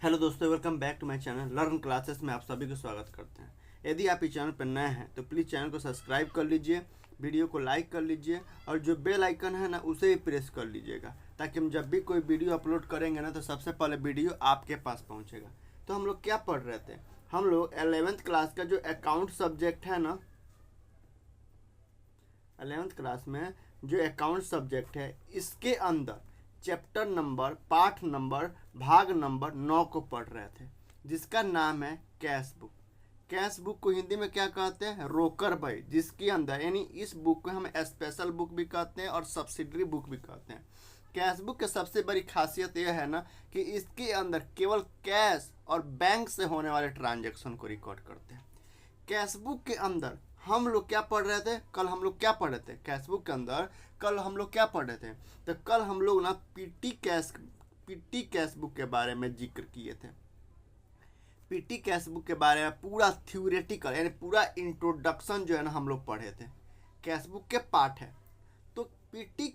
Hello दोस्तों, welcome back to my channel learn classes में आप सभी को स्वागत करते हैं। यदि आप इस चैनल पर नए हैं तो प्लीज़ चैनल को सब्सक्राइब कर लीजिए, वीडियो को लाइक कर लीजिए और जो बेल आइकन है ना उसे भी प्रेस कर लीजिएगा, ताकि हम जब भी कोई वीडियो अपलोड करेंगे ना तो सबसे पहले वीडियो आपके पास पहुंचेगा। तो हम लोग क्या पढ़ रहे थे, हम लोग 11th क्लास का जो अकाउंट सब्जेक्ट है ना, 11th क्लास में जो अकाउंट सब्जेक्ट है इसके अंदर चैप्टर नंबर, पाठ नंबर, भाग नंबर 9 को पढ़ रहे थे, जिसका नाम है कैश बुक। कैश बुक को हिंदी में क्या कहते हैं? रोकर बही, जिसके अंदर यानी इस बुक को हम स्पेशल बुक भी कहते हैं और सब्सिडरी बुक भी कहते हैं। कैश बुक की सबसे बड़ी खासियत यह है ना कि इसके अंदर केवल कैश और बैंक से होने वाले ट्रांजैक्शन को रिकॉर्ड करते हैं। कैश बुक के अंदर हम लोग क्या पढ़ रहे थे? कल हम लोग क्या पढ़ रहे थे कैश बुक के अंदर? कल हम लोग क्या पढ़ रहे थे? तो कल हम लोग ना पीटी कैश बुक के बारे में जिक्र किए थे। पीटी कैश बुक के बारे में पूरा थ्योरेटिकल यानी पूरा इंट्रोडक्शन जो है ना हम लोग पढ़े थे। कैश बुक के पार्ट है। तो पीटी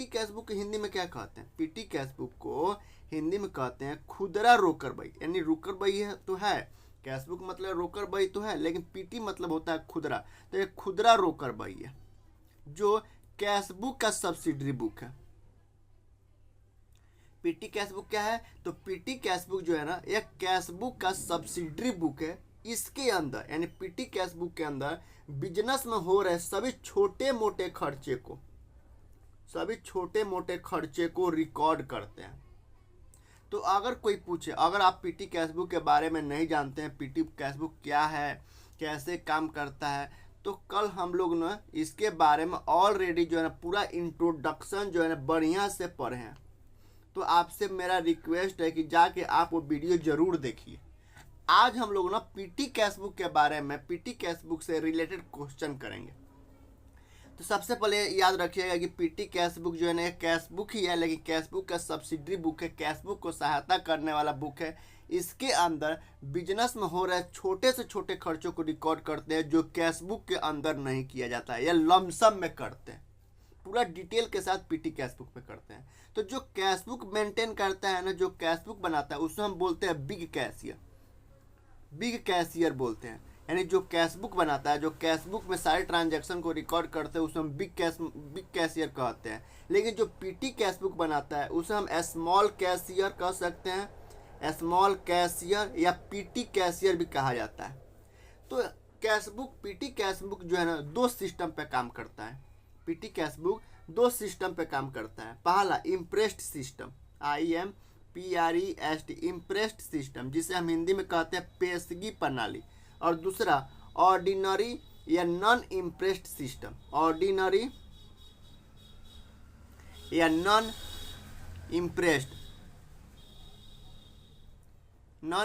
कैश बुक हिंदी में क्या कहते हैं? पीटी कैश बुक को हिंदी में कहते हैं खुदरा रोकर बही, यानी रोकर बही है तो है, कैश बुक मतलब रोकर बही तो है, लेकिन पीटी मतलब होता है खुदरा। तो ये खुदरा रोकर बही है जो कैश बुक का सब्सिडरी बुक है। पीटी कैश बुक क्या है? तो पीटी कैश बुक जो है ना यह कैश बुक का सब्सिडरी बुक है। इसके अंदर यानी पीटी कैश बुक के अंदर बिजनेस में हो रहे सभी छोटे मोटे खर्चे को रिकॉर्ड करते हैं। तो अगर कोई पूछे, अगर आप पीटी कैश बुक के बारे में नहीं जानते हैं, पीटी कैश बुक क्या है, कैसे काम करता है, तो कल हम लोग ना इसके बारे में ऑलरेडी जो है ना पूरा इंट्रोडक्शन जो है ना बढ़िया से पढ़े हैं। तो आपसे मेरा रिक्वेस्ट है कि जाके आप वो वीडियो जरूर देखिए। आज हम लोग ना पीटी कैश बुक के बारे में, पीटी कैश बुक से रिलेटेड क्वेश्चन करेंगे। तो सबसे पहले याद रखिएगा कि पीटी कैश बुक जो है ना एक कैश बुक ही है, लेकिन कैश बुक का सब्सिडरी बुक है, कैश बुक को सहायता करने वाला बुक है। इसके अंदर बिजनेस में हो रहे छोटे से छोटे खर्चों को रिकॉर्ड करते हैं जो कैश बुक के अंदर नहीं किया जाता है या लमसम में करते हैं। पूरा डिटेल के साथ पीटी कैश बुक पे करते हैं। तो जो कैश बुक मेंटेन करता है ना, जो कैश बुक बनाता है, उसको हम बोलते हैं बिग कैशियर बोलते हैं। यानी जो कैश बुक बनाता है, जो कैश बुक में सारे ट्रांजैक्शन को रिकॉर्ड करते हैं, उसे हम बिग कैशियर कहते हैं। लेकिन जो पीटी कैश बुक बनाता है उसे हम स्मॉल कैशियर कह सकते हैं, स्मॉल कैशियर या पीटी कैशियर भी कहा जाता है। तो cash book, PT cash book जो है ना दो सिस्टम पे काम करता है। पीटी कैश बुक दो सिस्टम पे काम करता है। पहला impressed system, IMPREST, impressed system, जिसे हम हिंदी में कहते हैं पेशगी प्रणाली। और दूसरा ऑर्डिनरी या नॉन इम्प्रेस्ड सिस्टम, ऑर्डिनरी या नॉन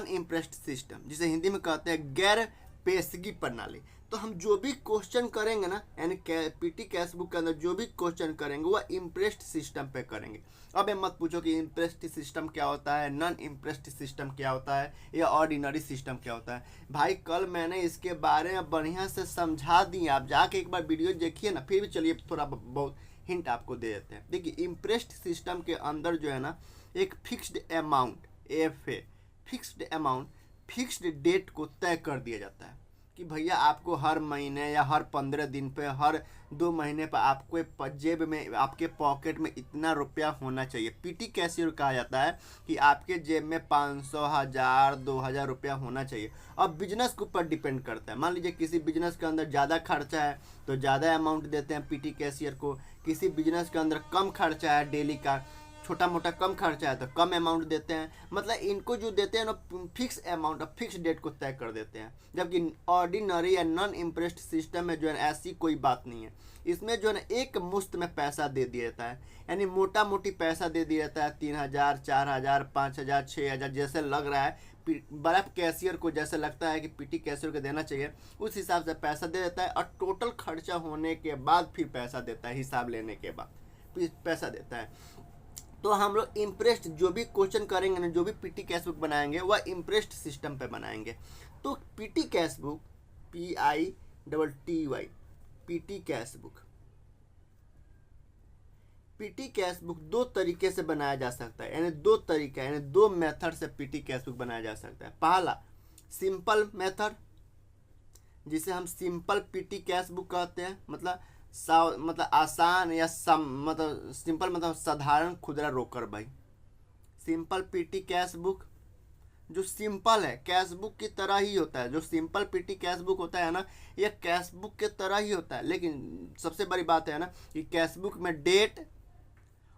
इम्प्रेस्ड सिस्टम, जिसे हिंदी में कहते हैं गैर पेशगी प्रणाली। तो हम जो भी क्वेश्चन करेंगे ना, यानी पीटी कैश बुक के अंदर जो भी क्वेश्चन करेंगे वह इम्प्रेस्ड सिस्टम पे करेंगे। अब ये मत पूछो कि इम्प्रेस्ड सिस्टम क्या होता है, नॉन इम्प्रेस्ड सिस्टम क्या होता है, या ऑर्डिनरी सिस्टम क्या होता है। भाई कल मैंने इसके बारे में बढ़िया से समझा दी, आप जाके एक बार वीडियो देखिए ना, फिर भी चलिए थोड़ा बहुत हिंट आपको दे देते हैं। देखिए इम्प्रेस्ड सिस्टम के अंदर जो है ना एक fixed amount, FA, fixed amount, fixed date को तय कर दिया जाता है कि भैया आपको हर महीने या हर 15 दिन पे, हर 2 महीने पर आपको जेब में, आपके पॉकेट में इतना रुपया होना चाहिए। पीटी कैशियर कहा जाता है कि आपके जेब में 500, 1000, 2000 रुपया होना चाहिए। अब बिजनेस के ऊपर डिपेंड करता है। मान लीजिए किसी बिजनेस के अंदर ज़्यादा खर्चा है तो ज़्यादा अमाउंट देते हैं पीटी कैशियर को, किसी बिजनेस के अंदर कम खर्चा है, डेली का छोटा मोटा कम खर्चा है तो कम अमाउंट देते हैं। मतलब इनको जो देते हैं ना फिक्स अमाउंट, फिक्स डेट को तय कर देते हैं। जबकि ऑर्डिनरी या नॉन इम्प्रेस्ड सिस्टम में जो है ऐसी कोई बात नहीं है। इसमें जो है ना एक मुश्त में पैसा दे दिया जाता है, यानी मोटा मोटी पैसा दे दिया जाता है। 3000, 4000, 5000, 6000 जैसे लग रहा है, बड़ा कैशियर को जैसे लगता है कि पीटी कैशियर को देना चाहिए, उस हिसाब से पैसा दे देता है और टोटल खर्चा होने के बाद फिर पैसा देता है, हिसाब लेने के बाद पैसा देता है। तो हम लोग इम्प्रेस्ड जो भी क्वेश्चन करेंगे ना, जो भी पीटी कैश बुक बनाएंगे वह इम्प्रेस्ड सिस्टम पे बनाएंगे। तो petty cash book, PITTY, PT cash book PT cash book दो तरीके से बनाया जा सकता है, यानी दो तरीका यानी दो मेथड से पीटी कैश बुक बनाया जा सकता है। पहला सिंपल मेथड, जिसे हम सिंपल पीटी कैश बुक कहते हैं, मतलब आसान या मतलब सिंपल मतलब साधारण खुदरा रोकड़ भाई। सिंपल पीटी कैश बुक जो सिंपल है, कैश बुक की तरह ही होता है। जो सिंपल पीटी कैश बुक होता है ना, ये कैश बुक के तरह ही होता है, लेकिन सबसे बड़ी बात है ना कि कैश बुक में डेट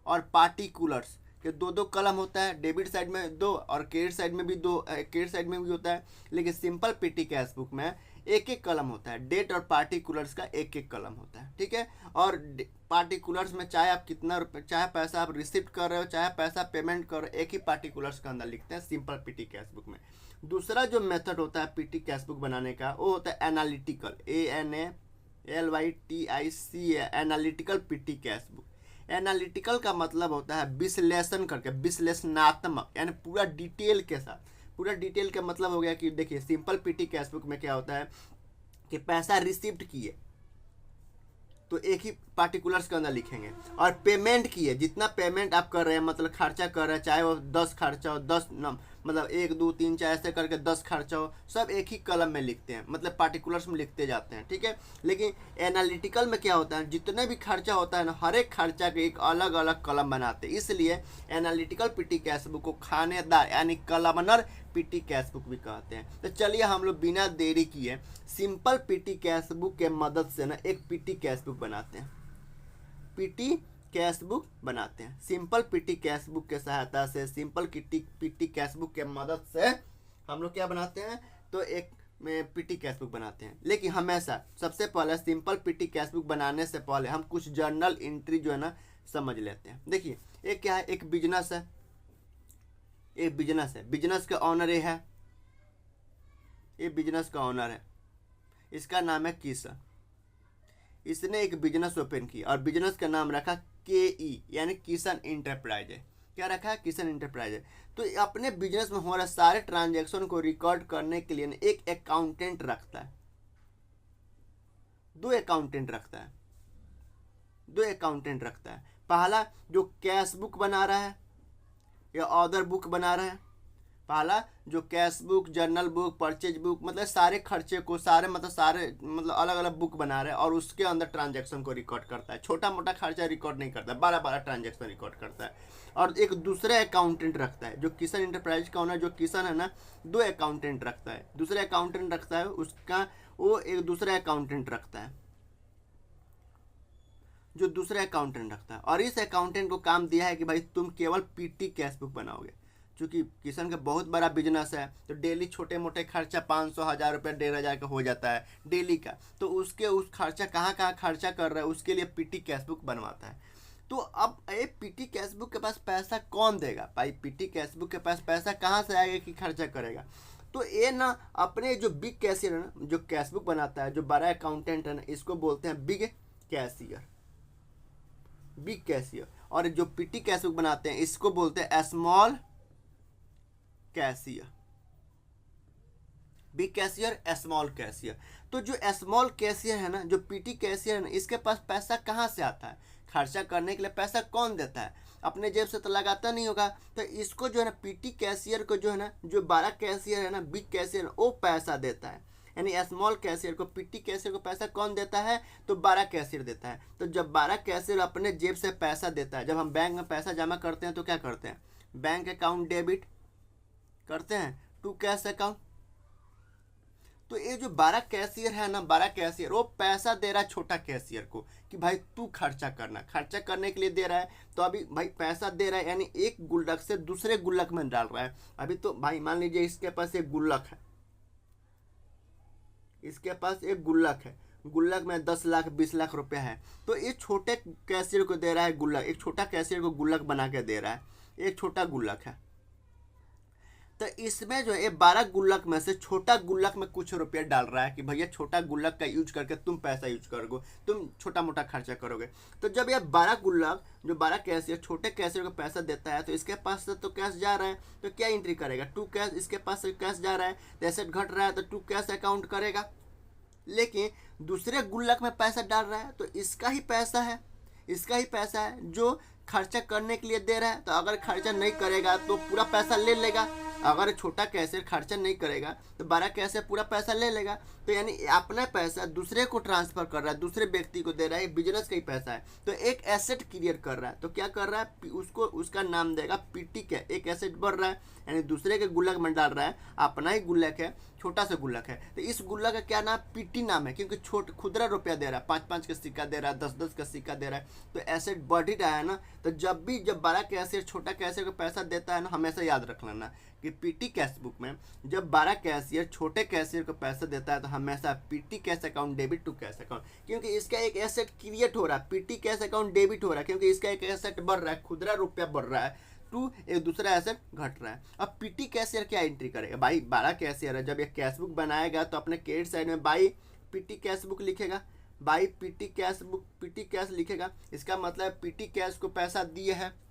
और पार्टिकुलर्स के दो दो कलम होता है। डेबिट साइड में दो और क्रेडिट साइड में भी दो, क्रेडिट साइड में भी होता है। लेकिन सिंपल पीटी कैश बुक में एक एक कलम होता है, डेट और पार्टिकुलर्स का एक एक कलम होता है, ठीक है। और पार्टिकुलर्स में चाहे आप कितना रुपये, चाहे पैसा आप रिसिप्ट कर रहे हो, चाहे पैसा पेमेंट कर रहे हो, एक ही पार्टिकुलर्स के अंदर लिखते हैं सिंपल पीटी कैश बुक में। दूसरा जो मेथड होता है पीटी कैश बुक बनाने का, वो होता है analytical, ANALYTIC, analytical PT cash book. Analytical का मतलब होता है विश्लेषण करके, विश्लेषणात्मक, यानी पूरा डिटेल के साथ। पूरा डिटेल का मतलब हो गया कि देखिए सिंपल पीटी कैश बुक में क्या होता है कि पैसा रिसिप्ट किए तो एक ही पार्टिकुलर्स के अंदर लिखेंगे, और पेमेंट किए, जितना पेमेंट आप कर रहे हैं, मतलब खर्चा कर रहे हैं, चाहे वो 10 खर्चा हो, 10 मतलब 1 2 3 4 ऐसे करके 10 खर्चा हो, सब एक ही कलम में लिखते हैं, मतलब पार्टिकुलर्स में लिखते जाते हैं, ठीक है। लेकिन एनालिटिकल में क्या होता है, जितने भी खर्चा होता है ना, हर एक खर्चा के एक अलग अलग कलम बनाते हैं। इसलिए एनालिटिकल पीटी कैश बुक को खानेदार यानी कलमनर पीटी कैश बुक भी कहते हैं। तो चलिए हम लोग बिना देरी किए सिंपल पीटी कैश बुक के मदद से ना एक पीटी कैश बुक बनाते हैं। पीटी कैश बुक बनाते हैं सिंपल पीटी कैश बुक के सहायता से, सिंपल पीटी कैश बुक के मदद से हम लोग क्या बनाते हैं, तो एक में पीटी कैश बुक बनाते हैं। लेकिन हमेशा सबसे पहले सिंपल पीटी कैश बुक बनाने से पहले हम कुछ जर्नल एंट्री जो है ना समझ लेते हैं। देखिए एक क्या है, एक बिजनेस है, एक बिजनेस है, बिजनेस का ऑनर ये है, ये बिजनेस का ऑनर है, इसका नाम है किशन। इसने एक बिजनेस ओपन किया और बिजनेस का नाम रखा KE यानी किशन इंटरप्राइज है। क्या रखा है, किशन इंटरप्राइज है। तो अपने बिजनेस में हो रहे सारे ट्रांजैक्शन को रिकॉर्ड करने के लिए एक अकाउंटेंट रखता है, दो अकाउंटेंट रखता है, दो अकाउंटेंट रखता है। पहला जो कैश बुक बना रहा है या ऑर्डर बुक बना रहा है, पहला जो cash book, journal book, purchase book, मतलब सारे खर्चे को सारे अलग अलग बुक बना रहे हैं और उसके अंदर ट्रांजैक्शन को रिकॉर्ड करता है। छोटा मोटा खर्चा रिकॉर्ड नहीं करता, बड़ा बड़ा ट्रांजैक्शन रिकॉर्ड करता है। और एक दूसरे अकाउंटेंट रखता है, जो किशन इंटरप्राइज का ओनर जो किशन है ना, दो अकाउंटेंट रखता है, दूसरे अकाउंटेंट रखता है उसका, वो एक दूसरा अकाउंटेंट रखता है, जो दूसरा अकाउंटेंट रखता है। और इस अकाउंटेंट को काम दिया है कि भाई तुम केवल पीटी कैश बुक बनाओगे। चूँकि किशन का बहुत बड़ा बिजनेस है तो डेली छोटे मोटे खर्चा 500 1000 रुपये 1500 का हो जाता है डेली का, तो उसके उस खर्चा कहाँ खर्चा कर रहा है उसके लिए पीटी कैश बुक बनवाता है। तो अब ये पीटी कैश बुक के पास पैसा कौन देगा भाई, पीटी कैश बुक के पास पैसा कहाँ से आएगा कि खर्चा करेगा। तो ये ना अपने जो बिग कैशियर है ना, जो कैश बुक बनाता है, जो बड़ा अकाउंटेंट है ना, इसको बोलते हैं बिग कैशियर, बिग कैशियर। और जो पीटी कैश बुक बनाते हैं इसको बोलते हैं small cashier, big cashier, small cashier. तो जो स्मॉल कैशियर है ना, जो पीटी कैशियर है ना, इसके पास पैसा कहाँ से आता है, खर्चा करने के लिए पैसा कौन देता है, अपने जेब से तो लगाता नहीं होगा। तो इसको जो है ना पीटी कैशियर को जो है ना, जो बड़ा कैशियर है ना, बिग कैशियर, वो पैसा देता है। यानी स्मॉल कैशियर को, पीटी कैशियर को पैसा कौन देता है, तो बड़ा कैशियर देता है। तो जब बड़ा कैशियर अपने जेब से पैसा देता है, जब हम बैंक में पैसा जमा करते हैं तो क्या करते हैं, बैंक अकाउंट डेबिट करते हैं टू कैश अकाउंट। तो ये जो बड़ा कैशियर है ना, बड़ा कैशियर वो पैसा दे रहा है छोटा कैशियर को कि भाई तू खर्चा करना, खर्चा करने के लिए दे रहा है। तो अभी भाई पैसा दे रहा है यानी एक गुल्लक से दूसरे गुल्लक में डाल रहा है। अभी तो भाई मान लीजिए इसके पास एक गुल्लक है, इसके पास एक गुल्लक है, गुल्लक में 10 लाख 20 लाख रुपया है। तो ये छोटे कैशियर को दे रहा है गुल्लक, एक छोटा कैशियर को गुल्लक बना के दे रहा है, एक छोटा गुल्लक है। तो इसमें जो ये 12 गुल्लक में से छोटा गुल्लक में कुछ रुपया डाल रहा है कि भैया छोटा गुल्लक का यूज करके तुम पैसा यूज करोगे, तुम छोटा मोटा खर्चा करोगे। तो जब ये 12 गुल्लक, जो 12 कैशियर छोटे कैशियर को पैसा देता है, तो इसके पास से तो कैश जा रहा है, तो क्या एंट्री करेगा, टू कैश, इसके पास से कैश जा रहा है तो एसेट घट रहा है तो टू कैश अकाउंट करेगा। लेकिन दूसरे गुल्लक में पैसा डाल रहा है तो इसका ही पैसा है, इसका ही पैसा है जो खर्चा करने के लिए दे रहा है। तो अगर खर्चा नहीं करेगा तो पूरा पैसा ले लेगा। अगर छोटा कैशियर खर्चा नहीं करेगा तो बड़ा कैशियर पूरा पैसा ले लेगा। तो यानी अपना पैसा दूसरे को ट्रांसफर कर रहा है, दूसरे व्यक्ति को दे रहा है, बिजनेस का ही पैसा है। तो एक एसेट क्रिएट कर रहा है। तो क्या कर रहा है, उसको उसका नाम देगा पीटी का। एक एसेट बढ़ रहा है, यानी दूसरे के गुल्लक में डाल रहा है, अपना ही गुल्लक है, छोटा सा गुल्लक है। तो इस गुल्लक का क्या नाम, पीटी नाम है, क्योंकि खुदरा रुपया दे रहा है, 5-5 का सिक्का दे रहा है, 10-10 का सिक्का दे रहा है। तो एसेट बढ़ ही रहा है ना। तो जब बड़ा कैशियर छोटा कैशियर को पैसा देता है ना, हमेशा याद रख लेना कि पीटी कैश बुक में जब बड़ा कैशियर छोटे कैशियर को पैसा देता है तो हमेशा PT cash account debit to cash account, क्योंकि इसका एक एसेट क्रिएट हो रहा है। पीटी कैश अकाउंट डेबिट हो रहा है क्योंकि इसका एक एसेट बढ़ रहा है, खुदरा रुपया बढ़ रहा है, टू एक दूसरा एसेट घट रहा है। अब पीटी कैशियर क्या एंट्री करेगा, भाई बड़ा कैशियर है, जब ये कैश बुक बनाएगा तो अपने क्रेडिट साइड में बाई पीटी कैश बुक लिखेगा, by PT cash book, PT cash लिखेगा। इसका मतलब पीटी कैश को पैसा दिए है,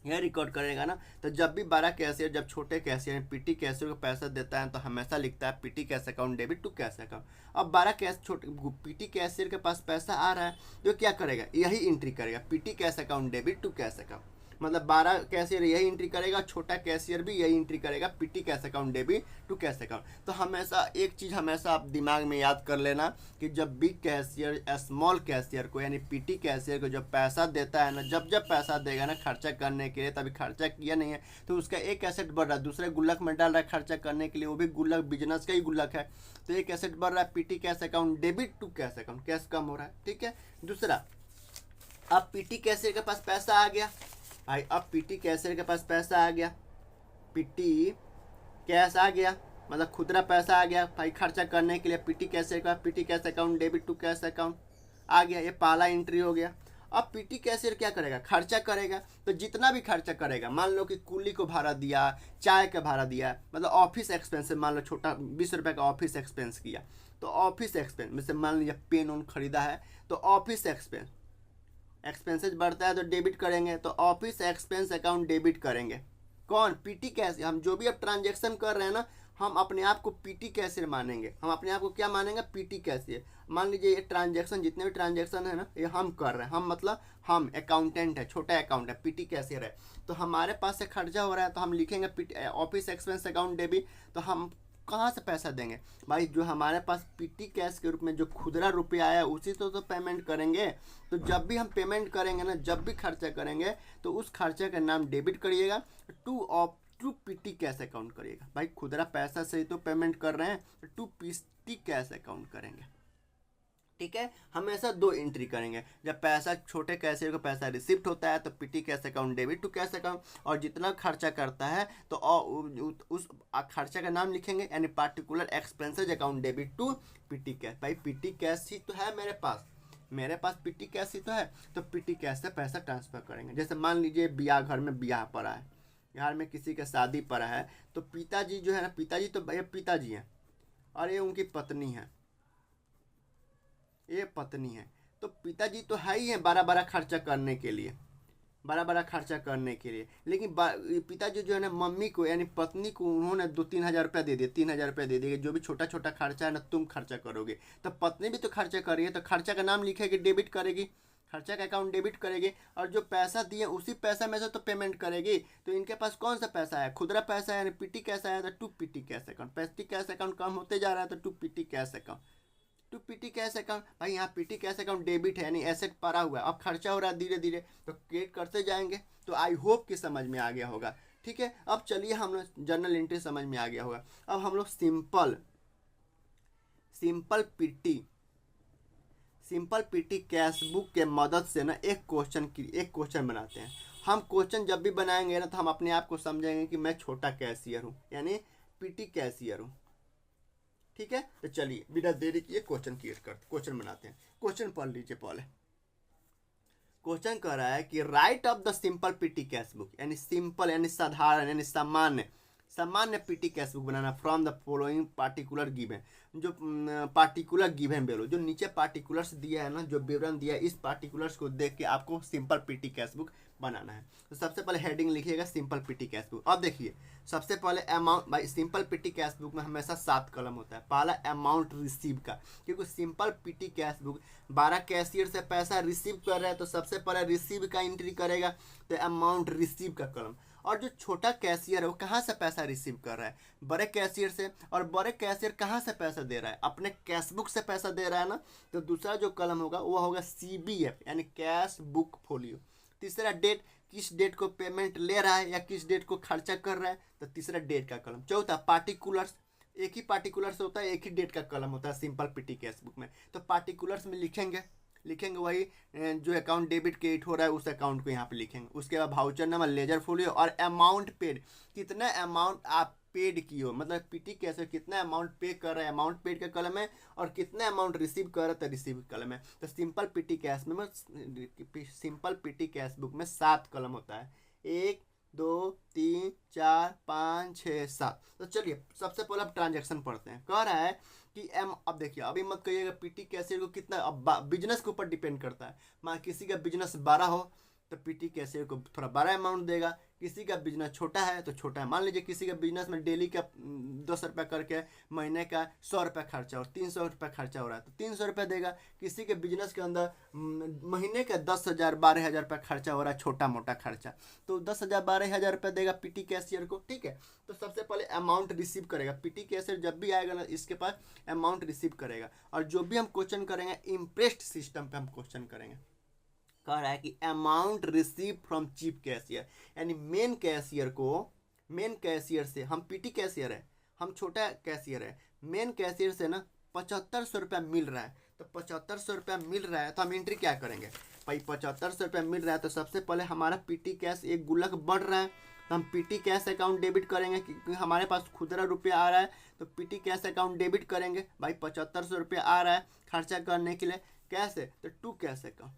यह रिकॉर्ड करेगा ना। तो जब भी बड़ा कैशियर जब छोटे कैशियर पीटी कैशियर को पैसा देता है तो हमेशा लिखता है petty cash account debit to cash account. अब बड़ा छोटे पीटी कैशियर के पास पैसा आ रहा है तो क्या करेगा, यही एंट्री करेगा, petty cash account debit to cash account. मतलब बड़ा कैशियर यही एंट्री करेगा, छोटा कैशियर भी यही एंट्री करेगा, petty cash account debit to cash account. तो हमेशा एक चीज़ हमेशा आप दिमाग में याद कर लेना कि जब बिग कैशियर स्मॉल कैशियर को यानी पीटी कैशियर को जब पैसा देता है ना, जब पैसा देगा ना खर्चा करने के लिए, तभी खर्चा किया नहीं है तो उसका एक एसेट बढ़ रहा है, दूसरे गुल्लक में डाल रहा है खर्चा करने के लिए, वो भी गुल्लक बिजनेस का ही गुल्लक है। तो एक एसेट बढ़ रहा है, petty cash account debit to cash account, cash कम हो रहा है। ठीक है। दूसरा, अब पीटी कैशियर के पास पैसा आ गया भाई, अब पीटी कैशियर के पास पैसा आ गया, पीटी कैश आ गया, मतलब खुदरा पैसा आ गया भाई खर्चा करने के लिए। पीटी कैशियर का petty cash account debit to cash account आ गया, ये पहला एंट्री हो गया। अब पीटी कैशियर क्या करेगा, खर्चा करेगा। तो जितना भी खर्चा करेगा, मान लो कि कुली को भाड़ा दिया, चाय का भाड़ा दिया, मतलब ऑफिस एक्सपेंस, मान लो छोटा 20 रुपये का ऑफिस एक्सपेंस किया, तो ऑफिस एक्सपेंस में से मान लीजिए पेन उन खरीदा है तो ऑफिस एक्सपेंसेस बढ़ता है तो डेबिट करेंगे, तो ऑफिस एक्सपेंस अकाउंट डेबिट करेंगे। कौन, पीटी कैशियर। हम जो भी अब ट्रांजेक्शन कर रहे हैं ना, हम अपने आप को पीटी कैशियर मानेंगे, हम अपने आप को क्या मानेंगे, पीटी कैशियर। मान लीजिए ये ट्रांजेक्शन, जितने भी ट्रांजेक्शन है ना, ये हम कर रहे हैं, हम मतलब हम अकाउंटेंट है, छोटा अकाउंट है, पीटी कैशियर है। तो हमारे पास से खर्चा हो रहा है तो हम लिखेंगे ऑफिस एक्सपेंस अकाउंट डेबिट। तो हम कहाँ से पैसा देंगे भाई, जो हमारे पास पीटी कैश के रूप में जो खुदरा रुपया आया उसी से तो पेमेंट करेंगे। तो जब भी हम पेमेंट करेंगे ना, जब भी खर्चा करेंगे तो उस खर्चे का नाम डेबिट करिएगा, टू पीटी कैश अकाउंट करिएगा। भाई खुदरा पैसा से ही तो पेमेंट कर रहे हैं, तो टू पीटी कैश अकाउंट करेंगे। ठीक है। हमेशा दो एंट्री करेंगे, जब पैसा छोटे कैशियर को पैसा रिसिप्ट होता है तो petty cash account debit to cash account, और जितना खर्चा करता है तो उस खर्चा का नाम लिखेंगे, यानी particular expenses account debit to petty cash. भाई पीटी कैश ही तो है मेरे पास पीटी कैश ही तो है, तो पीटी कैश से पैसा ट्रांसफर करेंगे। जैसे मान लीजिए घर में ब्याह पड़ा है, घर में किसी का शादी पड़ा है, तो पिताजी जो है ना, पिताजी तो भैया पिताजी हैं और ये उनकी पत्नी है, ये पत्नी है। तो पिताजी तो है ही हैं बड़ा खर्चा करने के लिए, लेकिन पिताजी जो है ना मम्मी को यानी पत्नी को उन्होंने 2-3 हज़ार रुपया दे दिए, 3 हज़ार रुपया दे दिए, जो भी छोटा खर्चा है ना तुम खर्चा करोगे। तो पत्नी भी तो खर्चा कर रही है, तो खर्चा का नाम लिखेगी, डेबिट करेगी, खर्चा का अकाउंट डेबिट करेगी, और जो पैसा दिए उसी पैसा में से तो पेमेंट करेगी। तो इनके पास कौन सा पैसा है, खुदरा पैसा है, यानी पीटी कैश आया तो to petty cash account. Petty cash account कम होते जा रहा है तो to petty cash account, to petty cash account. भाई यहाँ पीटी कैश अकाउंट डेबिट है, यानी एसेट पड़ा हुआ है, अब खर्चा हो रहा है धीरे धीरे, तो क्रिएट करते जाएंगे। तो आई होप कि समझ में आ गया होगा। ठीक है। अब चलिए हम लोग जर्नल एंट्री समझ में आ गया होगा। अब हम लोग सिंपल पीटी कैश बुक के मदद से ना एक क्वेश्चन बनाते हैं। हम क्वेश्चन जब भी बनाएंगे ना तो हम अपने आप को समझेंगे कि मैं छोटा कैशियर हूँ, यानी पीटी कैशियर हूँ। ठीक है। तो चलिए बिना देरी किए क्वेश्चन बनाते हैं। क्वेश्चन पढ़ लीजिए पहले। क्वेश्चन कह रहा है कि right of the simple PT cash book, यानी सिंपल यानी साधारण यानी सामान्य PT cash book banana from the following particular given. जो पार्टिकुलर गिवन वैल्यू, जो नीचे पार्टिकुलर्स दिया है ना, जो विवरण दिया है, इस पार्टिकुलर्स को देख के आपको सिंपल पीटी कैश बुक बनाना है। तो सबसे पहले हेडिंग लिखिएगा सिंपल पीटी कैश बुक। अब देखिए सबसे पहले अमाउंट, भाई सिंपल पीटी कैश बुक में हमेशा 7 कॉलम होता है। पहला अमाउंट रिसीव का, क्योंकि simple PT cash book 12 cashier से पैसा रिसीव कर रहा है तो सबसे पहले रिसीव का एंट्री करेगा, तो अमाउंट रिसीव का कॉलम। और जो छोटा कैशियर है वो कहाँ से पैसा रिसीव कर रहा है, बड़े कैशियर से। और बड़े कैशियर कहाँ से पैसा दे रहा है, अपने कैश बुक से पैसा दे रहा है ना, तो दूसरा जो कॉलम होगा वो होगा CBF यानी कैश बुक फोलियो। तीसरा डेट, किस डेट को पेमेंट ले रहा है या किस डेट को खर्चा कर रहा है, तो तीसरा डेट का कॉलम। चौथा पार्टिकुलर्स, एक ही पार्टिकुलर्स होता है, एक ही डेट का कॉलम होता है सिंपल पीटी कैश बुक में। तो पार्टिकुलर्स में लिखेंगे वही जो अकाउंट डेबिट क्रेडिट हो रहा है उस अकाउंट को यहाँ पे लिखेंगे। उसके बाद वाउचर नंबर, लेजर फोलियो और अमाउंट पेड, कितना अमाउंट आप पेड की हो, मतलब पीटी कैसे कितना अमाउंट पे कर रहा है, अमाउंट पेड का कॉलम है। और कितना अमाउंट रिसीव कर रहा है तो रिसीव कॉलम है। तो सिंपल पीटी कैश में सिंपल पीटी कैश बुक में 7 कॉलम होता है, 1 2 3 4 5 6 7। तो चलिए सबसे पहले अब ट्रांजैक्शन पढ़ते हैं। कह रहा है कि अब देखिए, अभी मत कहिएगा पीटी कैशियर को कितना, अब बिजनेस के ऊपर डिपेंड करता है। मान किसी का बिजनेस 12 हो तो पीटी कैशियर को थोड़ा बड़ा अमाउंट देगा, किसी का बिजनेस छोटा है तो छोटा है। मान लीजिए किसी का बिजनेस में डेली का 10 रुपये करके महीने का 100 रुपये खर्चा और 300 रुपये खर्चा हो रहा है तो 300 रुपये देगा। किसी के बिजनेस के अंदर महीने का 10,000 12,000 रुपये खर्चा हो रहा है, छोटा मोटा खर्चा, तो 10,000 12,000 रुपये देगा पीटी कैशियर को। ठीक है, तो सबसे पहले अमाउंट रिसीव करेगा पीटी कैशियर, जब भी आएगा ना इसके पास अमाउंट रिसीव करेगा। और जो भी हम क्वेश्चन करेंगे इम्प्रेस्ड सिस्टम पे हम क्वेश्चन करेंगे। कह रहा है कि amount receive from chief cashier, यानी मेन कैशियर को, मेन कैशियर से, हम पीटी कैशियर है, हम छोटा कैशियर है, मेन कैशियर से ना 7500 रुपया मिल रहा है। तो 7500 रुपया मिल रहा है तो हम एंट्री क्या करेंगे, भाई 7500 रुपया मिल रहा है तो सबसे पहले हमारा पीटी कैश एक गुल्लक बढ़ रहा है तो हम पीटी कैश अकाउंट डेबिट करेंगे, क्योंकि हमारे पास खुदरा रुपया आ रहा है तो पीटी कैश अकाउंट डेबिट करेंगे। भाई 7500 रुपया आ रहा है खर्चा करने के लिए, कैसे, तो टू कैश अकाउंट,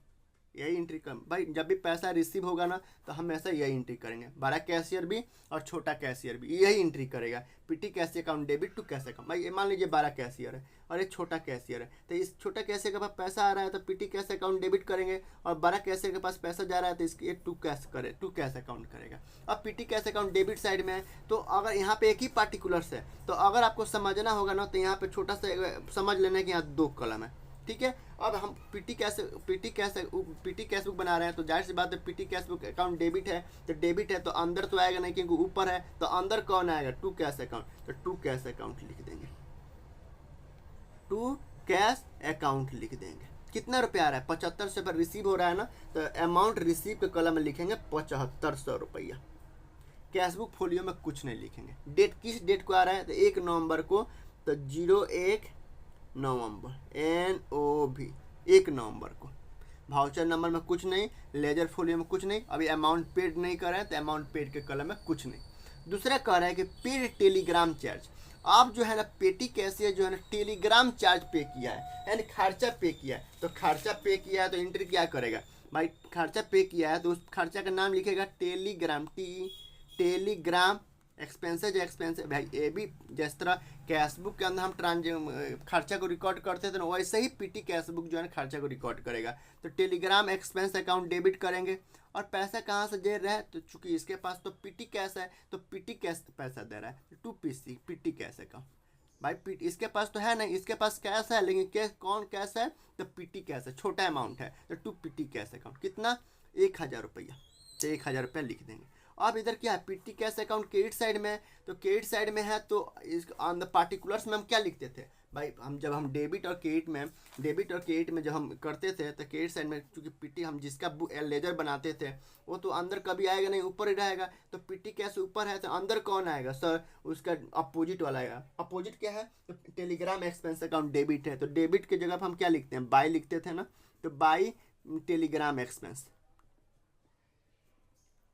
यही एंट्री कर। भाई जब भी पैसा रिसीव होगा ना तो हम ऐसा यही एंट्री करेंगे। बड़ा कैशियर भी और छोटा कैशियर भी यही एंट्री करेगा, petty cash account debit to cash account. भाई मान लीजिए 12 कैशियर है और एक छोटा कैशियर है, तो इस छोटा कैशियर के पास पैसा आ रहा है तो पीटी कैश अकाउंट डेबिट करेंगे, और बड़ा कैशियर के पास पैसा जा रहा है तो इसकी टू कैश अकाउंट करेगा। अब PT cash account debit side में है तो अगर यहाँ पे एक ही पार्टिकुलर्स है तो अगर आपको समझना होगा ना तो यहाँ पे छोटा सा समझ लेना कि यहाँ 2 कॉलम है। ठीक है, अब हम पीटी कैश बुक बना रहे हैं तो जाहिर सी बात है petty cash book account debit है तो डेबिट है तो अंदर तो आएगा नहीं क्योंकि ऊपर है, तो अंदर कौन आएगा, टू कैश अकाउंट, तो टू कैश अकाउंट लिख देंगे, टू कैश अकाउंट लिख देंगे। कितना रुपया आ रहा है, 7500 पर रिसीव हो रहा है ना, तो अमाउंट रिसीव के कॉलम में लिखेंगे 7500 रुपया। कैश बुक फोलियो में कुछ नहीं लिखेंगे। डेट किस डेट को आ रहा है, तो 1 नवंबर को, तो 01 नवंबर NOV 1 नवंबर को। वाउचर नंबर में कुछ नहीं, लेजर फोलियो में कुछ नहीं, अभी अमाउंट पेड नहीं कर रहे हैं तो अमाउंट पेड के कॉलम में कुछ नहीं। दूसरा कह रहा है कि पेड टेलीग्राम चार्ज, आप जो है ना पेटी कैशियर जो है ना टेलीग्राम चार्ज पे किया है, यानी खर्चा पे किया है, तो खर्चा पे किया है तो एंट्री क्या करेगा, भाई खर्चा पे किया है तो उस खर्चा का नाम लिखेगा टेलीग्राम, टेलीग्राम एक्सपेंसेज। भाई ये भी जिस तरह कैश बुक के अंदर हम खर्चा को रिकॉर्ड करते थे ना, वैसे ही पीटी कैश बुक जो है ना खर्चा को रिकॉर्ड करेगा। तो टेलीग्राम एक्सपेंस अकाउंट डेबिट करेंगे। और पैसा कहाँ से दे रहा है, तो चूंकि इसके पास तो पीटी कैश है तो पीटी कैश पैसा दे रहा है, टू पीटी कैश अकाउंट। भाई इसके पास तो है नहीं, इसके पास कैश है लेकिन कैश कौन कैश है, तो पीटी कैश है, छोटा अमाउंट है तो टू पीटी कैश अकाउंट। कितना, 1000 रुपया, तो 1000 रुपया लिख देंगे। अब इधर क्या है, petty cash account credit side में है, तो क्रेडिट साइड में है तो इस ऑन द पार्टिकुलर्स में हम क्या लिखते थे, भाई जब हम डेबिट और क्रेडिट में जब हम करते थे तो क्रेडिट साइड में चूंकि पीटी हम जिसका लेजर बनाते थे वो तो अंदर कभी आएगा नहीं, ऊपर ही रहेगा। तो पीटी कैश ऊपर है तो अंदर कौन आएगा सर, उसका अपोजिट वाला आएगा। अपोजिट क्या है, तो टेलीग्राम एक्सपेंस अकाउंट डेबिट है, तो डेबिट की जगह पर हम क्या लिखते हैं, बाई लिखते थे ना, तो by Telegram expense,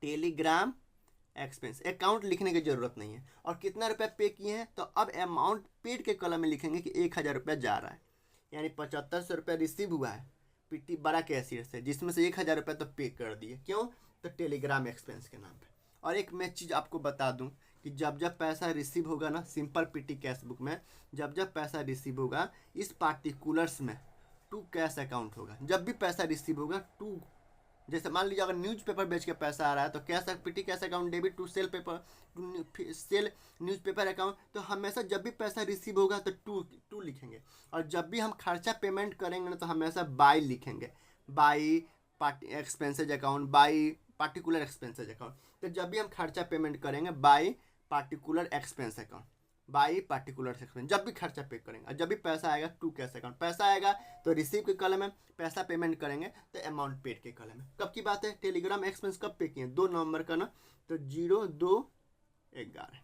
Telegram expense account लिखने की जरूरत नहीं है। और कितना रुपया पे किए हैं, तो अब अमाउंट पेड के कॉलम में लिखेंगे कि 1000 रुपया जा रहा है, यानी 7500 रुपया रिसीव हुआ है पीटी बड़ा कैशियर से, जिसमें से 1000 रुपया तो पे कर दिए, क्यों, तो टेलीग्राम एक्सपेंस के नाम पे। और एक मैं चीज़ आपको बता दूं कि जब जब पैसा रिसीव होगा ना सिंपल पीटी कैश बुक में, जब जब पैसा रिसीव होगा इस पार्टिकुलर्स में टू कैश अकाउंट होगा। जब भी पैसा रिसीव होगा टू जैसे मान लीजिए अगर न्यूज़पेपर बेच के पैसा आ रहा है तो cash petty cash account debit to sale paper, to sale newspaper account, तो हमेशा जब भी पैसा रिसीव होगा तो टू लिखेंगे। और जब भी हम खर्चा पेमेंट करेंगे ना तो हमेशा बाई लिखेंगे, bi party expenses account, by particular expenses account. तो जब भी हम खर्चा पेमेंट करेंगे by particular expense account, by particular expense, जब भी खर्चा पे करेंगे। और जब भी पैसा आएगा टू कैश अकाउंट, पैसा आएगा तो रिसीव के कॉलम में, पैसा पेमेंट करेंगे तो अमाउंट पेड के कॉलम में। कब की बात है, टेलीग्राम एक्सपेंस कब पे किए, 2 नवंबर का ना, तो 02/11,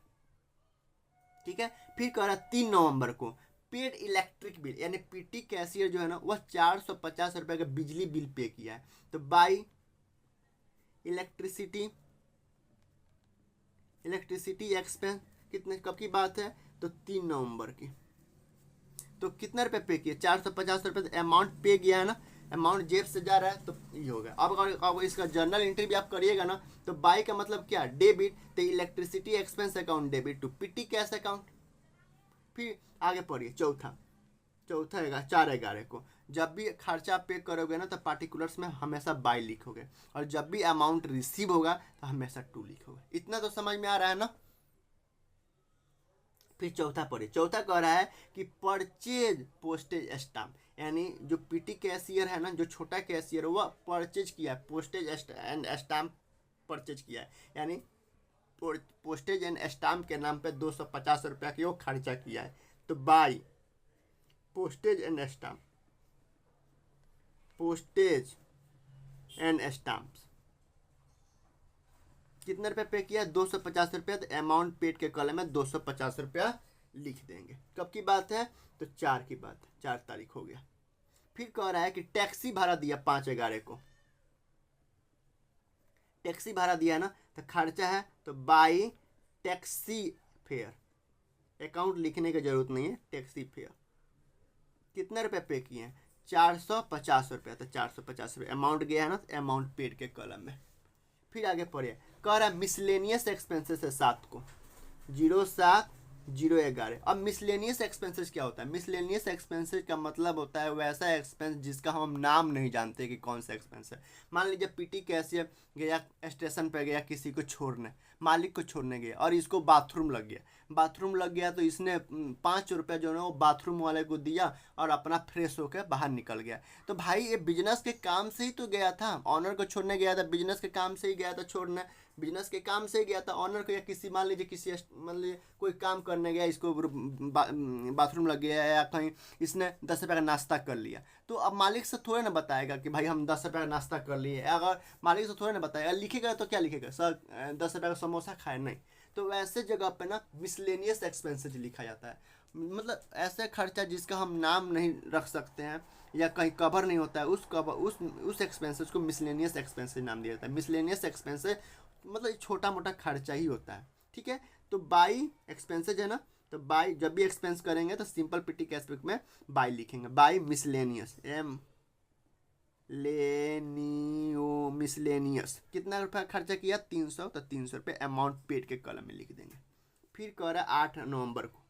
ठीक है। फिर कह रहा 3 नवंबर को पेड इलेक्ट्रिक बिल, यानी पीटी कैशियर जो है ना वह 450 रुपये का बिजली बिल पे किया है। तो बाई इलेक्ट्रिसिटी एक्सपेंस कितने, कब की बात है, तो 3 नवंबर की। तो कितना रुपये पे किए, 450 रुपये। तो अमाउंट पे गया है ना, अमाउंट जेब से जा रहा है तो ये हो गया। अब अगर इसका जर्नल एंट्री भी आप करिएगा ना तो बाई का मतलब क्या, डेबिट, तो electricity expense account debit to petty cash account. फिर आगे पढ़िए चौथा 4/11 को जब भी खर्चा पे करोगे ना तो पार्टिकुलर्स में हमेशा बाई लिखोगे, और जब भी अमाउंट रिसीव होगा तो हमेशा टू लिखोगे। इतना तो समझ में आ रहा है ना। फिर चौथा पढ़िए, चौथा कह रहा है कि परचेज पोस्टेज स्टाम्प, यानी जो पीटी कैशियर है ना, जो छोटा कैशियर वह परचेज किया है, पोस्टेज एंड स्टाम्प परचेज किया है, यानी पोस्टेज एंड स्टाम्प के नाम पे 250 रुपया की वो खर्चा किया है। तो by postage and stamp, postage and stamps कितने रुपये पे किया, 250 रुपया। तो अमाउंट पेड के कॉलम में 250 रुपया लिख देंगे। कब की बात है, तो 4 की बात है, 4 तारीख हो गया। फिर कह रहा है कि टैक्सी भाड़ा दिया 5/11 को, टैक्सी भाड़ा दिया ना तो खर्चा है, तो बाई टैक्सी फेयर, अकाउंट लिखने की जरूरत नहीं है, टैक्सी फेयर। कितने रुपये पे किए हैं, 450 रुपया। तो 450 रुपये अमाउंट गया है ना, तो अमाउंट पेड के कॉलम में। फिर आगे पढ़िए, कह रहा है मिसलेनियस एक्सपेंसेस है 7 को, 07/0/11। अब मिसलेनियस एक्सपेंसेस क्या होता है, मिसलेनियस एक्सपेंसेस का मतलब होता है वैसा एक्सपेंस जिसका हम नाम नहीं जानते कि कौन सा एक्सपेंस है। मान लीजिए पीटी कैशियर गया स्टेशन पर, गया किसी को छोड़ने, मालिक को छोड़ने गया और इसको बाथरूम लग गया, तो इसने 5 रुपये जो है वो बाथरूम वाले को दिया और अपना फ्रेश होकर बाहर निकल गया। तो भाई ये बिजनेस के काम से ही तो गया था, ऑनर को छोड़ने गया था, बिजनेस के काम से ही गया था छोड़ने, बिजनेस के काम से गया था ऑनर को, या किसी मान लीजिए कोई काम करने गया, इसको बाथरूम लग गया या कहीं इसने 10 रुपये का नाश्ता कर लिया, तो अब मालिक से थोड़े ना बताएगा कि भाई हम 10 रुपये का नाश्ता कर लिए। अगर मालिक से थोड़े ना बताएगा, लिखेगा तो क्या लिखेगा, सर 10 रुपये का समोसा खाए, नहीं। तो वैसे जगह पे ना मिसलेनियस एक्सपेंसेस लिखा जाता है, मतलब ऐसे खर्चा जिसका हम नाम नहीं रख सकते हैं या कहीं कवर नहीं होता है, उस एक्सपेंसेस को मिसलेनियस एक्सपेंसेस नाम दिया जाता है। मिसलेनियस एक्सपेंसेस मतलब छोटा मोटा खर्चा ही होता है, ठीक है। तो बाई एक्सपेंसेज है ना, तो बाई जब भी एक्सपेंस करेंगे तो सिंपल पीटी कैश बुक में बाई लिखेंगे, बाई मिसलेनियस, मिसलेनियस। कितना रुपया खर्चा किया, 300, तो 300 रुपये अमाउंट पेड के कॉलम में लिख देंगे। फिर कह रहा है 8 नवंबर को,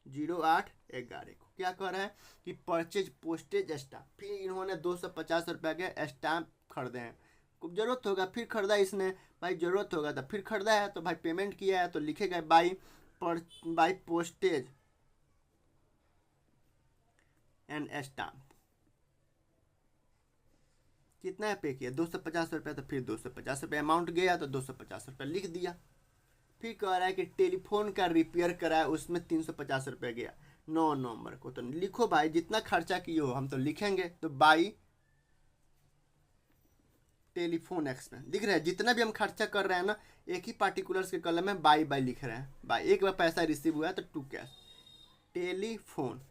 08/11 को क्या कह रहा है कि परचेज पोस्टेज स्टाम्प। फिर इन्होंने 250 रुपये के स्टाम्प खरीदे हैं, जरूरत होगा फिर खरीदा इसने, भाई जरूरत होगा तो फिर खरीदा है, तो भाई पेमेंट किया है तो लिखेगा बाई पोस्टेज एंड स्टाम्प। कितना है पे किया, 250 रुपये। तो फिर 250 रुपये अमाउंट गया तो 250 रुपये लिख दिया। फिर कह रहा है कि टेलीफोन का रिपेयर कराया, उसमें 350 रुपये गया 9 नवंबर को। तो लिखो भाई जितना खर्चा किए हो हम तो लिखेंगे, तो बाई टेलीफोन एक्सपेंस लिख रहे हैं, जितना भी हम खर्चा कर रहे हैं ना एक ही पार्टिकुलर्स के कॉलम में बाई लिख रहे हैं। बाई एक बार पैसा रिसीव हुआ है तो टू कैश, टेलीफोन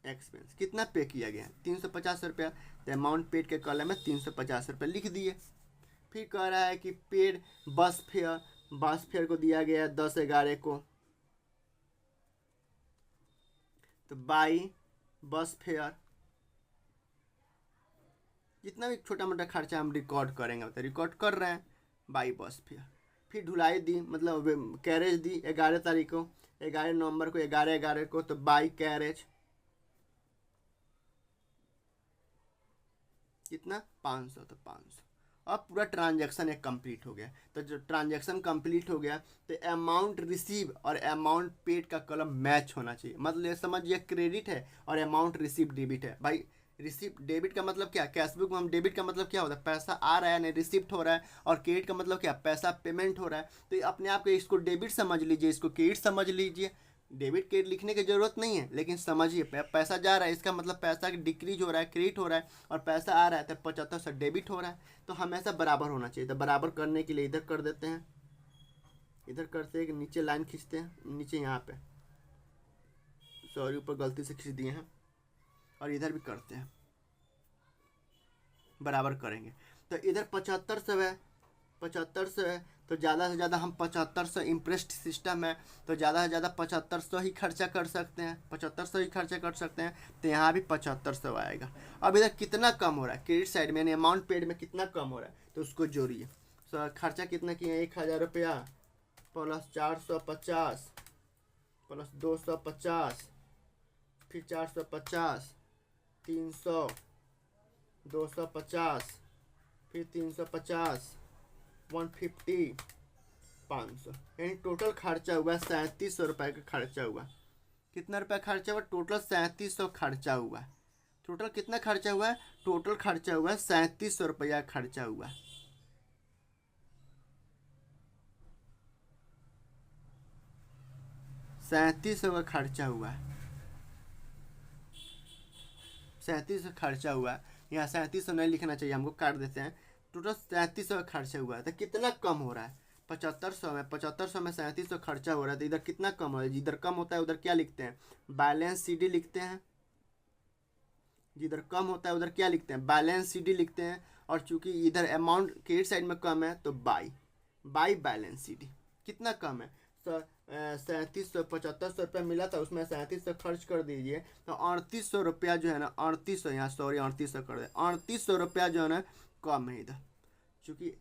एक्सपेंस कितना पे किया गया, 350 रुपया। तो अमाउंट पेड के कॉलम में 350 रुपये लिख दिए। फिर कह रहा है कि पेड बस फेयर को दिया गया है 10/11 को, तो बाई बस फेयर। जितना भी छोटा मोटा खर्चा हम रिकॉर्ड करेंगे तो रिकॉर्ड कर रहे हैं, बाई बस फेयर। फिर ढुलाई दी, मतलब कैरेज दी 11 तारीख को, 11 नवंबर को, 11/11 को, तो बाई कैरेज। कितना 500, तो 500। अब पूरा ट्रांजैक्शन एक कंप्लीट हो गया। तो जो ट्रांजैक्शन कंप्लीट हो गया तो अमाउंट रिसीव और अमाउंट पेड का कॉलम मैच होना चाहिए। मतलब समझिए क्रेडिट है और अमाउंट रिसीव डेबिट है। भाई रिसीव डेबिट का मतलब क्या, कैशबुक में हम डेबिट का मतलब क्या होता है, पैसा आ रहा है नहीं रिसिप्ट हो रहा है, और क्रेडिट का मतलब क्या, पैसा पेमेंट हो रहा है। तो अपने आप को इसको डेबिट समझ लीजिए, इसको क्रेडिट समझ लीजिए। डेबिट क्रेडिट लिखने की जरूरत नहीं है, लेकिन समझिए पैसा जा रहा है इसका मतलब पैसा डिक्रीज हो रहा है, क्रेडिट हो रहा है, और पैसा आ रहा है तो 75 से डेबिट हो रहा है। तो हमेशा बराबर होना चाहिए। तो बराबर करने के लिए इधर कर देते हैं, इधर करते हैं, नीचे लाइन खींचते हैं, नीचे यहाँ पे, सॉरी ऊपर गलती से खींच दिए हैं, और इधर भी करते हैं, बराबर करेंगे। तो इधर 7500 है, 7500 है, तो ज़्यादा से ज़्यादा हम 7500, इम्प्रेस्ड सिस्टम है तो ज़्यादा से ज़्यादा 7500 ही खर्चा कर सकते हैं, 7500 ही खर्चा कर सकते हैं। तो यहाँ भी 7500 आएगा। अब इधर कितना कम हो रहा है क्रेडिट साइड में, यानी अमाउंट पेड में कितना कम हो रहा है, तो उसको जोड़िए। तो खर्चा कितना किए, 1000 रुपया प्लस 450 प्लस 250, फिर 450, 300, 250, फिर 350, 150, 500, यानी टोटल खर्चा हुआ 3700 रुपये का खर्चा हुआ। कितना रुपया खर्चा हुआ, टोटल 3700 खर्चा हुआ। टोटल कितना खर्चा हुआ है, टोटल खर्चा हुआ 3700 रुपया खर्चा हुआ। सैंतीस सौ का खर्चा हुआ, 3700 खर्चा हुआ। यहाँ 3700 नहीं लिखना चाहिए, हमको काट देते हैं। टोटल 3700 का खर्चा हुआ है। तो कितना कम हो रहा है, 7500 में, 7500 में 3700 खर्चा हो रहा है। तो इधर कितना कम हो रहा है, जिधर कम होता है उधर क्या लिखते हैं, बैलेंस CD लिखते हैं। जिधर कम होता है उधर क्या लिखते हैं, बैलेंस CD लिखते हैं। और चूंकि इधर अमाउंट क्रेडिट साइड में कम है तो बाई बैलेंस CD। कितना कम है, 3700, 7500 रुपया मिला था, उसमें 3700 खर्च कर दीजिए तो 3800 रुपया जो है ना, 3800, यहाँ सॉरी 3800 कर दे, 3800 रुपया जो है ना कम है इधर। चूँकि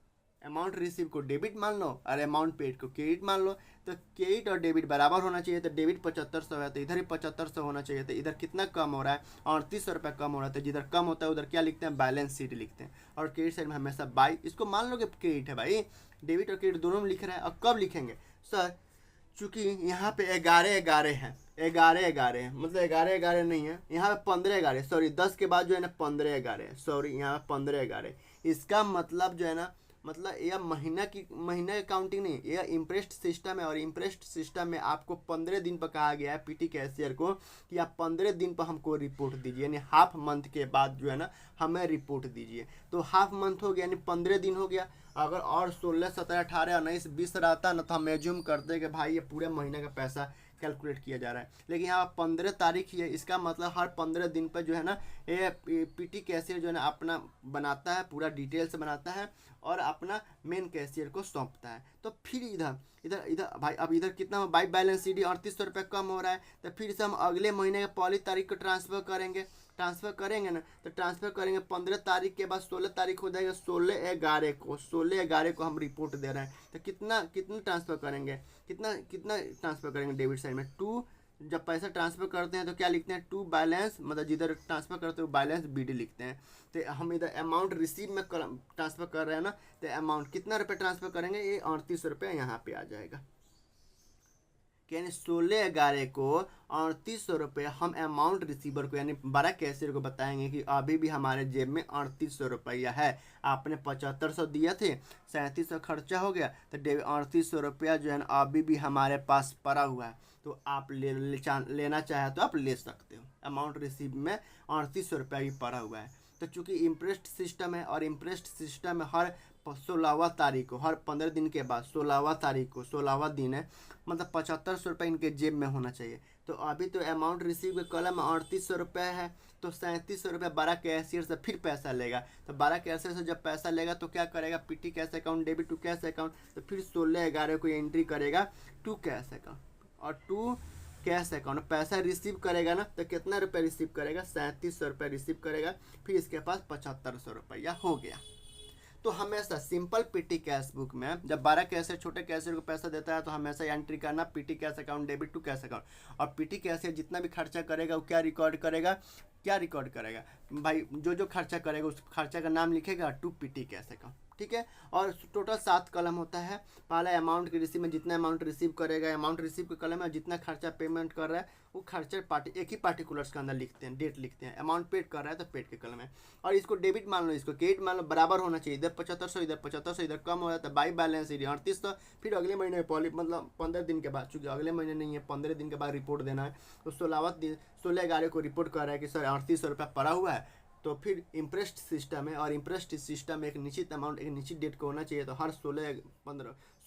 अमाउंट रिसीव को डेबिट मान लो और अमाउंट पेड को क्रेडिट मान लो, तो क्रेडिट और डेबिट बराबर होना चाहिए। तो डेबिट 7500 है तो इधर भी 7500 होना चाहिए। तो इधर कितना कम हो रहा है, 3800 रुपया कम हो रहा है। तो जिधर कम होता है उधर क्या लिखते हैं, बैलेंस शीट लिखते हैं। और क्रेडिट साइड में हमेशा बाई, इसको मान लो कि क्रेडिट है भाई, डेबिट और क्रेडिट दोनों में लिख रहा है। और कब लिखेंगे सर, चूँकि यहाँ पे 11 है, 11 है, मतलब 11 नहीं है, यहाँ पे 15 सॉरी 10 के बाद जो है ना 15 है, सॉरी यहाँ 15। इसका मतलब जो है ना, मतलब यह महीना की काउंटिंग नहीं, यह इम्प्रेस्ड सिस्टम है। और इम्प्रेस्ड सिस्टम में आपको 15 दिन पर कहा गया है PT कैशियर को कि आप 15 दिन पर हमको रिपोर्ट दीजिए, यानी हाफ मंथ के बाद जो है ना हमें रिपोर्ट दीजिए। तो हाफ मंथ हो गया यानी 15 दिन हो गया। अगर और 16, 17, 18, 19, 20 रहता ना तो हम एज्यूम करते कि भाई ये पूरे महीने का पैसा कैलकुलेट किया जा रहा है। लेकिन यहाँ 15 तारीख ही है, इसका मतलब हर 15 दिन पर जो है ना ये PT कैशियर जो है ना अपना बनाता है, पूरा डिटेल से बनाता है और अपना मेन कैशियर को सौंपता है। तो फिर इधर इधर इधर भाई अब इधर कितना बाई बैलेंस CD 3800 रुपये कम हो रहा है। तो फिर से हम अगले महीने के पहली तारीख को ट्रांसफ़र करेंगे ना, तो ट्रांसफ़र करेंगे 15 तारीख के बाद 16 तारीख हो जाएगा, 16/11 को हम रिपोर्ट दे रहे हैं। तो कितना ट्रांसफ़र करेंगे, कितना ट्रांसफ़र करेंगे डेबिट साइड में 2। जब पैसा ट्रांसफ़र करते हैं तो क्या लिखते हैं, 2 बैलेंस, मतलब जिधर ट्रांसफ़र करते हो बैलेंस BD लिखते हैं। तो हम इधर अमाउंट रिसीव में ट्रांसफ़र कर रहे हैं ना, तो अमाउंट कितना रुपये ट्रांसफ़र करेंगे, ये 3800 रुपये यहाँ पे आ जाएगा। यानी 16/11 को 3800 रुपये हम अमाउंट रिसीवर को यानी बड़ा कैशियर को बताएंगे कि अभी भी हमारे जेब में 3800 रुपया है। आपने 7500 दिए थे, 3700 खर्चा हो गया, तो 3800 रुपया जो है ना अभी भी हमारे पास पड़ा हुआ है। तो आप लेना चाहे तो आप ले सकते हो। अमाउंट रिसीव में 3800 रुपया ही पड़ा हुआ है। तो चूँकि इम्प्रेस्ड सिस्टम है और इम्प्रेस्ड सिस्टम में हर 16वां तारीख को, हर 15 दिन के बाद 16वां तारीख को, 16वां दिन है, मतलब 7500 रुपये इनके जेब में होना चाहिए। तो अभी तो अमाउंट रिसीव के कॉलम 3800 रुपये है, तो 3700 रुपये बड़ा कैशियर से फिर पैसा लेगा। तो बड़ा कैशियर से जब पैसा लेगा तो क्या करेगा, PT cash account debit to cash account, तो फिर 16/11 को एंट्री करेगा टू कैश अकाउंट, और टू कैश अकाउंट पैसा रिसीव करेगा ना, तो कितना रुपये रिसीव करेगा, 3700 रुपये रिसीव करेगा। फिर इसके पास 7500 रुपया हो गया। तो हमेशा सिंपल PT कैश बुक में जब बड़ा कैशियर छोटे कैशियर को पैसा देता है तो हमेशा एंट्री करना PT cash account debit to cash account. और PT कैशियर जितना भी खर्चा करेगा वो क्या रिकॉर्ड करेगा, क्या रिकॉर्ड करेगा भाई, जो जो खर्चा करेगा उस खर्चा का नाम लिखेगा टू पीटी कैश अकाउंट, ठीक है। और टोटल 7 कलम होता है। पहला अमाउंट की रिसीव में जितना अमाउंट रिसीव करेगा, अमाउंट रिसीव के कलम में जितना खर्चा पेमेंट कर रहा है वो खर्चा एक ही पार्टिकुलर्स के अंदर लिखते हैं, डेट लिखते हैं। अमाउंट पेड कर रहा है तो पेड के कलम है। और इसको डेबिट मान लो, इसको क्रेडिट मान लो, बराबर होना चाहिए। इधर 7500 इधर 7500, इधर कम हो जाता है बाई बैलेंस 3800। फिर अगले महीने पॉली मतलब 15 दिन के बाद, चूँकि अगले महीने नहीं है 15 दिन के बाद रिपोर्ट देना है, तो 16/11 को रिपोर्ट कर रहा है कि सर 3800 रुपया पड़ा हुआ है। तो फिर इम्प्रेस्ड सिस्टम है, और इम्प्रेस्ड सिस्टम में एक निश्चित अमाउंट एक निश्चित डेट को होना चाहिए। तो हर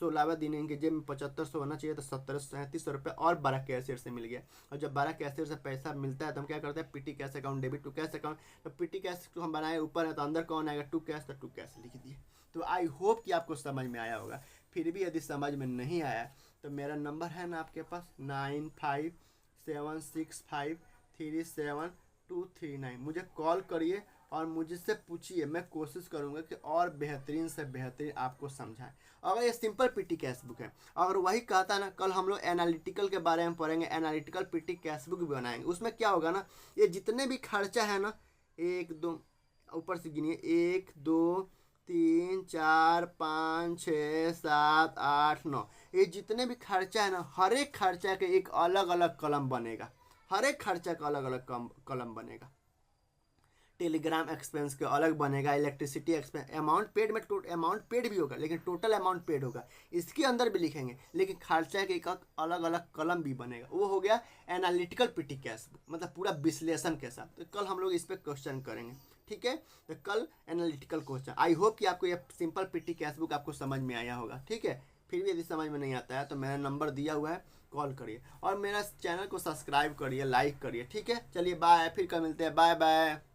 16वें दिन इनके जेब में 7500 होना चाहिए। तो 3700 रुपये और 12 कैशियर से मिल गया। और जब 12 कैशियर से पैसा मिलता है तो हम क्या करते हैं, petty cash account debit to cash account. तो पीटी कैश को हम बनाए ऊपर है तो अंदर कौन आएगा, टू कैश, तो टू कैश लिख दिए। तो आई होप कि आपको समझ में आया होगा। फिर भी यदि समझ में नहीं आया तो मेरा नंबर है ना आपके पास 9576537239, मुझे कॉल करिए और मुझसे पूछिए। मैं कोशिश करूंगा कि और बेहतरीन से बेहतरीन आपको समझाएं। अगर ये सिंपल पीटी कैश बुक है, अगर वही कहता है ना, कल हम लोग एनालिटिकल के बारे में पढ़ेंगे, एनालिटिकल पीटी कैश बुक भी बनाएंगे। उसमें क्या होगा ना, ये जितने भी खर्चा है ना, 1 2 ऊपर से गिनिए, 1 2 3 4 5 6 7 8 9, ये जितने भी खर्चा है ना, हर एक खर्चा के एक अलग अलग कलम बनेगा। हर एक खर्चा का अलग अलग कलम बनेगा। टेलीग्राम एक्सपेंस के अलग बनेगा, इलेक्ट्रिसिटी एक्सपेंस, अमाउंट पेड में अमाउंट पेड भी होगा, लेकिन टोटल अमाउंट पेड होगा, इसके अंदर भी लिखेंगे, लेकिन खर्चा के एक अलग अलग कलम भी बनेगा। वो हो गया एनालिटिकल पीटी कैश बुक, मतलब पूरा विश्लेषण के साथ। तो कल हम लोग इस पर क्वेश्चन करेंगे, ठीक है। तो कल एनालिटिकल क्वेश्चन। आई होप कि आपको ये सिंपल पीटी कैश बुक आपको समझ में आया होगा, ठीक है। फिर भी यदि समझ में नहीं आता है तो मेरा नंबर दिया हुआ है, कॉल करिए और मेरा चैनल को सब्सक्राइब करिए, लाइक करिए, ठीक है। चलिए बाय, फिर कल मिलते हैं, बाय बाय।